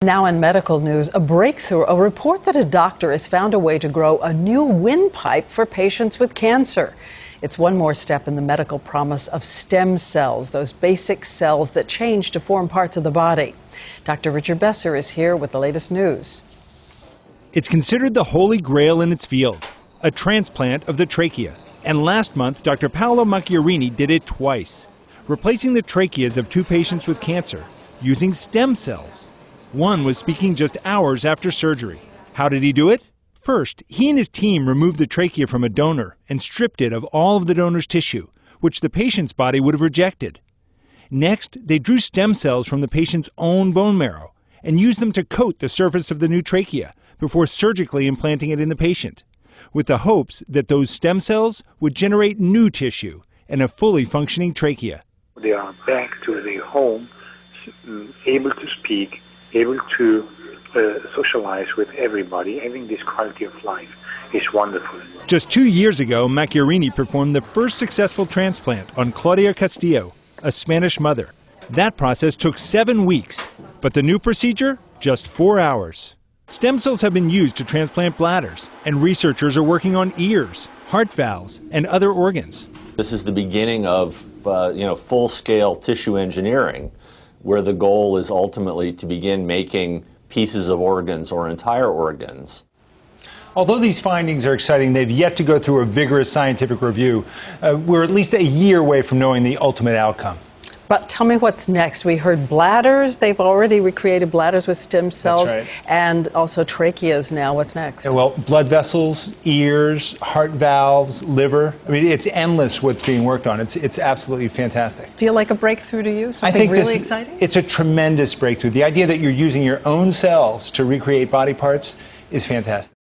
Now in medical news, a breakthrough, a report that a doctor has found a way to grow a new windpipe for patients with cancer. It's one more step in the medical promise of stem cells, those basic cells that change to form parts of the body. Dr. Richard Besser is here with the latest news. It's considered the holy grail in its field, a transplant of the trachea. And last month, Dr. Paulo Macchiarini did it twice, replacing the tracheas of two patients with cancer using stem cells. One was speaking just hours after surgery. How did he do it? First, he and his team removed the trachea from a donor and stripped it of all of the donor's tissue, which the patient's body would have rejected. Next, they drew stem cells from the patient's own bone marrow and used them to coat the surface of the new trachea before surgically implanting it in the patient, with the hopes that those stem cells would generate new tissue and a fully functioning trachea. They are back to their home, able to speak, able to socialize with everybody. Having this quality of life is wonderful. Just 2 years ago, Macchiarini performed the first successful transplant on Claudia Castillo, a Spanish mother. That process took 7 weeks, but the new procedure, just 4 hours. Stem cells have been used to transplant bladders, and researchers are working on ears, heart valves, and other organs. This is the beginning of full-scale tissue engineering, where the goal is ultimately to begin making pieces of organs or entire organs. Although these findings are exciting, they've yet to go through a vigorous scientific review. We're at least a year away from knowing the ultimate outcome. But tell me what's next. We heard bladders. They've already recreated bladders with stem cells. That's right. And also tracheas now. What's next? Yeah, well, blood vessels, ears, heart valves, liver. I mean, it's endless what's being worked on. It's absolutely fantastic. Feel like a breakthrough to you? Something I think really exciting? It's a tremendous breakthrough. The idea that you're using your own cells to recreate body parts is fantastic.